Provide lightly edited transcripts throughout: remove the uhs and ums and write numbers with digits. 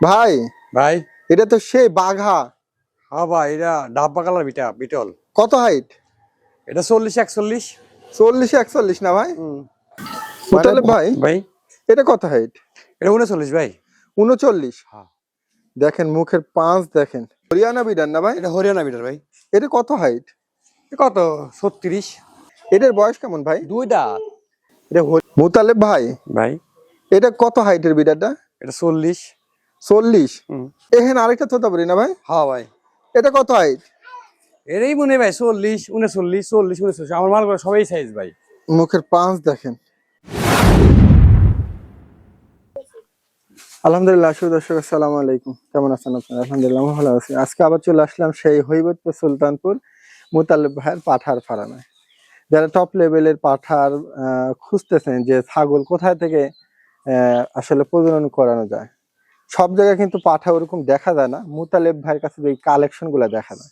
ভাই ভাই এটা তো সেই বাঘা। হ্যাঁ ভাই, এটা ডাব্বা কালার বিটল। কত হাইট? এটা 40-41। 40-41 না ভাই? মুতালেব ভাই ভাই এটা কত হাইট? এটা 39 ভাই। 39। হ্যাঁ, দেখেন মুখের পাঁচ দেখেন। হরিয়ানা বিডার না ভাই? এটা হরিয়ানা বিটার ভাই। এটা কত হাইট? এটা কত 36। এটার বয়স কেমন ভাই? 2 দাঁত এটা মুতালেব ভাই ভাই। এটা কত হাইটের বিডারটা? এটা 40। 40। এখানে আরেকটা তোতাপুরি না ভাই? হ্যাঁ ভাই, এটা কত হাইট? এরই মনে হয় ভাই 40-39 আমার মাল করে সবাই সাইজ ভাই। মুখের পাঁচ দেখেন। আলহামদুলিল্লাহ, দর্শক আসসালামু আলাইকুম, কেমন আছেন আপনারা? আলহামদুলিল্লাহ ভালো আছি। আজকে আবার চলে আসলাম সেই হৈবতপুর সুলতানপুর মুতালেব ভাইয়ের পাঠার ফার্মে। যারা টপ লেভেলের পাঠার খুঁজতেছেন যে ছাগল কোথায় থেকে আসলে প্রজনন করানো যায়, সব জায়গায় কিন্তু পাঠা ওরকম দেখা যায় না। মুতালেব ভাইয়ের কাছে যে কালেকশন গুলা দেখা যায়।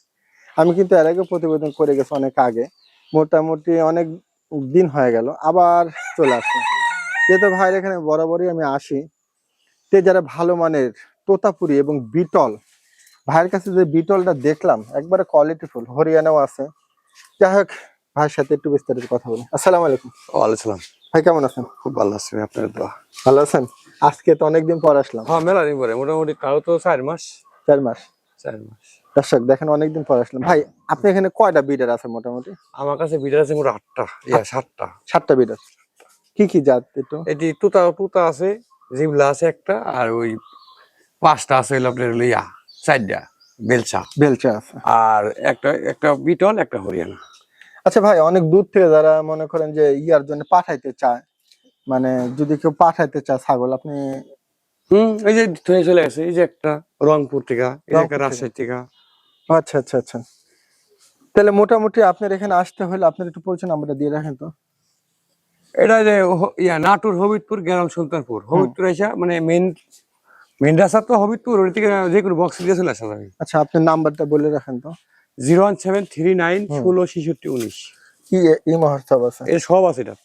আমি কিন্তু এর আগে প্রতিবেদন করে গেছি অনেক আগে, মোটামুটি অনেক দিন হয়ে গেল, আবার চলে আসছে। যেহেতু ভাইয়ের এখানে বরাবরই আমি আসি, তে যারা ভালো মানের তোতাপুরি এবং বিটল, ভাইয়ের কাছে যে বিটলটা দেখলাম একবারে কোয়ালিটিফুল, হরিয়ানাও আছে। যাই হোক, ভাইয়ের সাথে একটু বিস্তারিত কথা বলি। আসসালামু আলাইকুম। ওয়ালাইকুম সালাম। ভাই কেমন আছেন? খুব ভালো আছি আপনার দোয়া। ভালো আছেন? আজকে তো অনেকদিন পর আসলাম। হ্যাঁ, মেলা দিন পরে, মোটামুটি কারো তো 4 মাস। 4 মাস। 4 মাস। দর্শক দেখেন অনেকদিন পর আসলাম। ভাই আপনি এখানে কয়টা বিডার আছে মোটামুটি? আমার কাছে বিটার আছে মোট 8টা, 7টা। 7টা বিডার। কি কি জাত একটু? এটি তুতা আছে, জিবলা আছে একটা, আর ওই 5টা আছে হলো আপনার লইয়া 4টা বেলচা আছে। আর একটা বিটল, একটা হরিয়ানা। আচ্ছা ভাই, অনেক দূর থেকে যারা মনে করেন যে ইয়ার জন্য পাঠাইতে চায়, মানে যদি কেউ পাঠাইতে চায় ছাগল, আপনি? এই যে ধুয়ে চলে গেছে, এই যে একটা রংপুর থেকে, এই যে একটা রংপুর থেকে? রাজশাহী থেকে। আচ্ছা আচ্ছা আচ্ছা। তাহলে মোটামুটি আপনার এখানে আসতে হলে আপনার একটু পরিচয় নাম্বারটা দিয়ে রাখেন তো। এটা যে নাটোর হবিবপুর, গ্রাম সুলতানপুর। হবিবপুর এসে মানে মেন রাস্তা তো হবিবপুর, ওই থেকে যে কোনো বক্স দিয়ে চলে আসা যাবে। আচ্ছা আপনার নাম্বারটা বলে রাখেন তো। 01739 166619। কি এই মহোৎসব আছে? এর সব আছে এটা।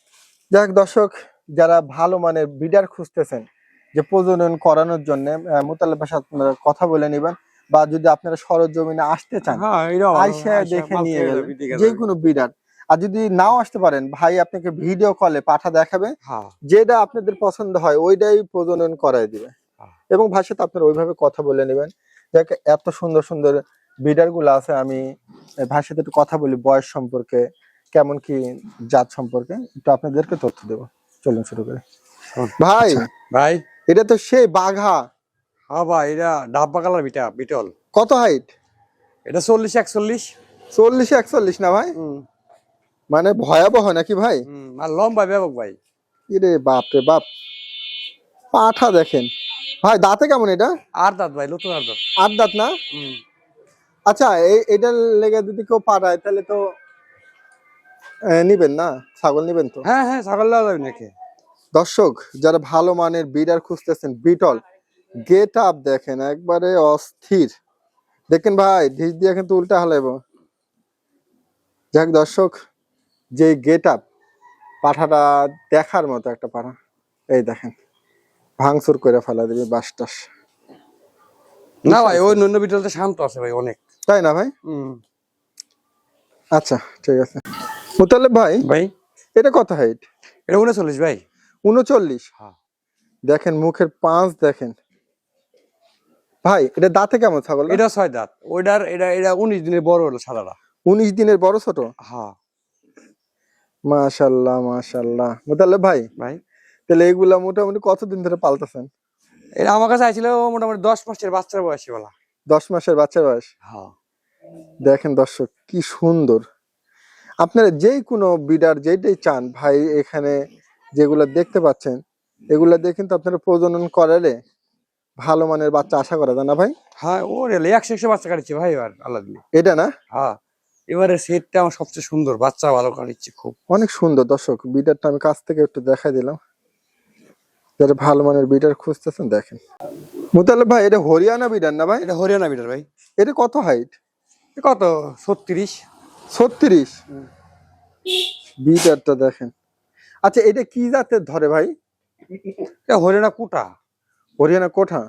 যাক দর্শক, যারা ভালো মানের বিডার খুঁজতেছেন যে প্রজনন করানোর জন্য, মুতালেব ভাইয়ের সাথে আপনারা কথা বলে নেবেন, বা যদি আপনারা সরজমিনে আসতে চান, হ্যাঁ, আইসা দেখে নিয়ে গেলেন যে কোনো বিডার। আর যদি নাও আসতে পারেন, ভাই আপনাকে ভিডিও কলে পাঠা দেখাবে, যেটা আপনাদের পছন্দ হয় ওইটাই প্রজনন করায় দিবে। এবং ভাইয়ের সাথে আপনারা ওইভাবে কথা বলে নেবেন। দেখ এত সুন্দর সুন্দর বিডার গুলো আছে, আমি ভাইয়ের সাথে একটু কথা বলি বয়স সম্পর্কে, কেমন কি জাত সম্পর্কে একটু আপনাদেরকে তথ্য দেবো। চলুন শুরু করি। ভাই ভাই এটা তো সেই বাঘা। হ্যাঁ ভাই, এটা ডাব্বা কালার বিটল। কত হাইট? এটা 40-41। 40-41 না ভাই? মানে ভয়াবহ নাকি ভাই? আর লম্বা ব্যাপক ভাই। ইরে বাপ রে বাপ, পাঠা দেখেন ভাই। দাঁতে কেমন এটা? 8 দাঁত ভাই, নতুন 8 দাঁত। 8 দাঁত না? আচ্ছা এটার লেগে যদি কেউ পাঠায় তাহলে তো নিবেন না? ছাগল নিবেন তো? হ্যাঁ হ্যাঁ, ছাগল দেওয়া যাবে নাকি? দর্শক যারা ভালো মানের বিডার খুঁজতেছেন, বিটল গেট আপ দেখেন একবারে অস্থির। দেখেন ভাই, ঢিস দিয়ে কিন্তু উল্টা হালাইব। যাক দর্শক, যে গেট আপ, পাঠাটা দেখার মতো একটা পাঠা। এই দেখেন ভাঙচুর করে ফেলা দিবি বাসটাস। না ভাই, ওই নন্য বিটলতে শান্ত আছে ভাই অনেক। তাই না ভাই? আচ্ছা ঠিক আছে। মুতালেব ভাই ভাই এটা কত হাইট? এটা 39 ভাই। 39? হ্যাঁ। দেখেন মুখের পাঁচ দেখেন ভাই। এটা দাঁতে কেমন ছাগল? এটা 6 দাঁত। এটা 19 দিনের বড় হলো সাদাটা। 19 দিনের বড় ছোট? হ্যাঁ। মাশাআল্লাহ মাশাআল্লাহ। মুতালেব ভাই তাহলে এগুলা মোটামুটি কতদিন ধরে পালতেছেন? এটা আমার কাছে আইছিল মোটামুটি 10 মাসের বাচ্চার বয়সী বলা। 10 মাসের বাচ্চার বয়স? হ্যাঁ। দেখেন দর্শক কি সুন্দর। আপনারা যে কোনো বিডার যেটাই চান ভাই, এখানে যেগুলা দেখতে পাচ্ছেন এগুলা দিয়ে কিন্তু আপনারা প্রজনন করালে ভালো মানের বাচ্চা আশা করা যায় না ভাই? হ্যাঁ, ওরে 100 বাচ্চা কাটিছে ভাই এবার আল্লাহ দিলে। এটা না? হ্যাঁ, এবারে সেটটা আমার সবচেয়ে সুন্দর, বাচ্চা ভালো কাটিছে খুব। অনেক সুন্দর। দর্শক বিডারটা আমি কাছ থেকে একটু দেখাই দিলাম, যারা ভালো মানের বিডার খুঁজতেছেন দেখেন। মুতালেব ভাই এটা হরিয়ানা বিডার না ভাই? এটা হরিয়ানা বিটার ভাই। এটা কত হাইট? কত 36। 36? বিডারটা দেখেন। আচ্ছা এটা কি জাতের ধরে ভাই? এটা হরিয়ানা কোটা। হরিয়ানা কোঠা?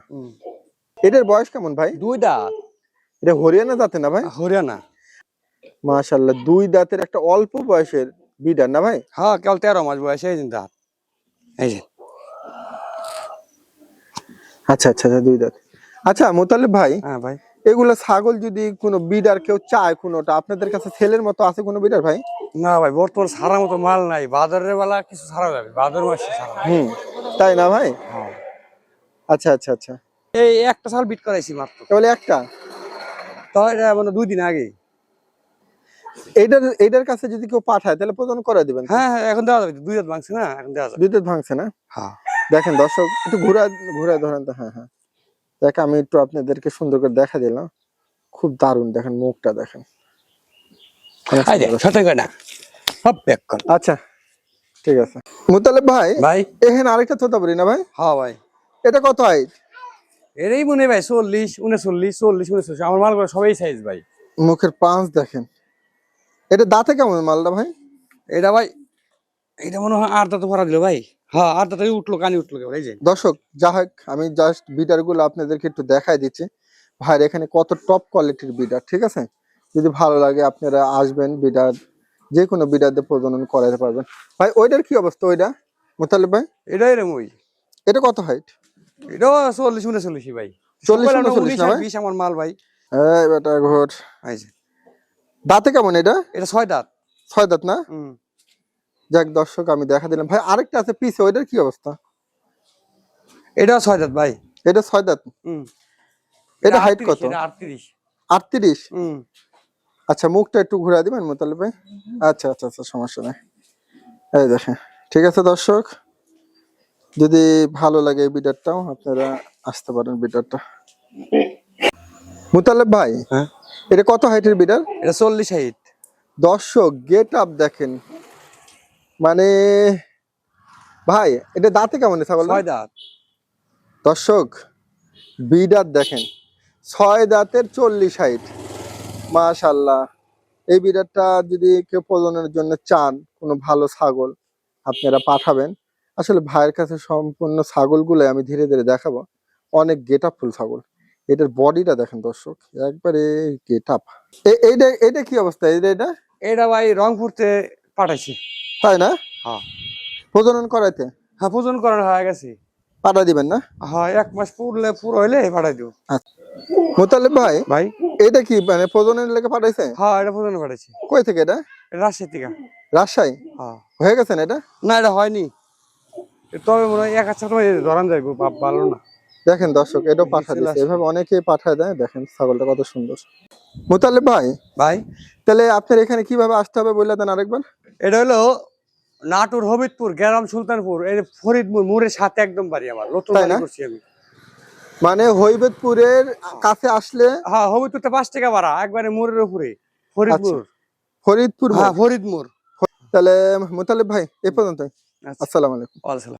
এটার বয়স কেমন ভাই? 2 দাঁত। এটা হরিয়ানা জাতের না ভাই? হরিয়ানা। মাশাআল্লাহ 2 দাঁতের একটা অল্প বয়সের বিডার না ভাই? হ্যাঁ, কেবল 13 মাস বয়সে এই যে দাঁত। এই যে। আচ্ছা আচ্ছা আচ্ছা 2 দাঁত। আচ্ছা মোতালেব ভাই, হ্যাঁ ভাই। এগুলা ছাগল যদি কোনো বিডার কেউ চায় কোনোটা, আপনাদের কাছে ছেলের মতো আছে কোনো বিডার ভাই? না ভাই, বর্তমান সারার মতো মাল নাই। বাজারের বেলা কিছু ছাড়া যাবে, ভাদ্র মাসে ছাড়া। তাই না ভাই? হ্যাঁ। আচ্ছা আচ্ছা আচ্ছা। এই একটা সাল বিট করাইছি মাত্র। তাহলে একটা তো এটা মানে 2 দিন আগে। এটার কাছে যদি কেউ পাঠায় তাহলে প্রদান করে দিবেন? হ্যাঁ হ্যাঁ, এখন দেওয়া যাবে। 2 দাঁত ভাঙছে না, এখন দেওয়া যাবে। 2 দাঁত ভাঙছে না? হ্যাঁ। দেখেন দর্শক একটু ঘুরা ধরেন তো। হ্যাঁ হ্যাঁ, দেখ আমি একটু আপনাদেরকে সুন্দর করে দেখা দিলাম। খুব দারুণ, দেখেন মুখটা দেখেন। এই যে সাথে কয় না। সব প্যাক কর। আচ্ছা ঠিক আছে মুতালেব ভাই। ভাই। এখানে আরেকটা তোতাপুরি না ভাই? হ্যাঁ ভাই। এটা কত হাইট? এরই মনে ভাই 40 39 40 39। আমার মালগুলো সবাই সাইজ ভাই। মুখের পাঁচ দেখেন। এটা দাঁতে কেমন মালটা ভাই? এটা ভাই, এটা মনে হয় 8 দাঁত ভরা দিল ভাই। হ্যাঁ, 8 দাঁত উঠলো, কানি উঠলো কেবল। এই যে দর্শক যা হোক, আমি জাস্ট বিডার গুলো আপনাদেরকে একটু দেখাই দিচ্ছি ভাই, এখানে কত টপ কোয়ালিটির বিডার। ঠিক আছে, যদি ভালো লাগে আপনারা আসবেন, বিডার যে কোনো বিডার দিয়ে প্রজনন করাতে পারবেন। ভাই ওইটার কি অবস্থা ওইটা মুতালেব ভাই? এটা এরম ওই। এটা কত হাইট? এটা 40 39 ভাই। 40 সকালে 39 না ভাই? 20 আমার মাল ভাই। এই বেটা ঘোর। এই যে দাঁতে কেমন এটা? এটা 6 দাঁত। 6 দাঁত না? হুম। যাক দর্শক আমি দেখা দিলাম ভাই। আরেকটা আছে পিছে, ওইটার কি অবস্থা? এটা 6 দাঁত ভাই। এটা 6 দাঁত। হুম। এটা হাইট কত? এটা 38। 38। হুম। আচ্ছা মুখটা একটু ঘুরা দিবেন মুতালেব ভাই? আচ্ছা আচ্ছা আচ্ছা, সমস্যা নাই। এই দেখেন, ঠিক আছে দর্শক, যদি ভালো লাগে এই বিডারটাও আপনারা আসতে পারেন বিডারটা। মুতালেব ভাই, হ্যাঁ, এটা কত হাইটের বিডার? এটা 40 হাইট। দর্শক গেট আপ দেখেন, মানে ভাই এটা দাঁতে কেমন ছাগল? 6 দাঁত। দর্শক বিডার দেখেন, 6 দাঁতের 40 হাইট। মাশাআল্লাহ, এই বিডারটা যদি কেউ প্রজননের জন্য চান, কোনো ভালো ছাগল আপনারা পাঠাবেন। আসলে ভাইয়ের কাছে সম্পূর্ণ ছাগলগুলো আমি ধীরে ধীরে দেখাবো, অনেক গেট আপ ফুল ছাগল। এটার বডিটা দেখেন দর্শক, একবারে গেট আপ। এইটা এটা কি অবস্থা? এটা এটা ভাই রংপুরতে পাঠাইছি। তাই না? হ্যাঁ। প্রজনন করাইতে হ্যাঁ, প্রজন করানো হয়ে গেছে। পাঠা দিবেন না? হ্যাঁ, 1 মাস পুরো হইলে পাঠাই দিব। মুতালেব ভাই, ভাই এটা কি মানে প্রজননের লেগে পাঠাইছে? হ্যাঁ, এটা প্রজন পাঠাইছি। কই থেকে এটা? এটা রাজশাহী থেকে। রাজশাহী? হ্যাঁ। হয়ে গেছেন এটা? না, এটা হয়নি। তবে মনে হয় 1 আচ্ছা তোমার ধরান যাইব, বাপ ভালো না। দেখেন দর্শক এটাও পাঠা দিচ্ছে, এভাবে অনেকেই পাঠায় দেয়। দেখেন ছাগলটা কত সুন্দর। মুতালেব ভাই, ভাই তাহলে আপনার এখানে কিভাবে আসতে হবে বলে দেন আরেকবার। এটা হলো নাটোর হবিবপুর গ্রাম সুলতানপুর, এই ফরিদপুর মোড়ের সাথে একদম বাড়ি আমার। নতুন তাই বাড়ি না? করছি আমি। মানে হইবেদপুরের কাছে আসলে? হ্যাঁ, হবিবপুরটা 5 টাকা ভাড়া, একবারে মোড়ের উপরে ফরিদপুর। ফরিদপুর? হ্যাঁ, ফরিদপুর। তাহলে মুতালেব ভাই এ পর্যন্ত। আচ্ছা। আসসালামু আলাইকুম। ওয়ালাইকুম আসসালাম।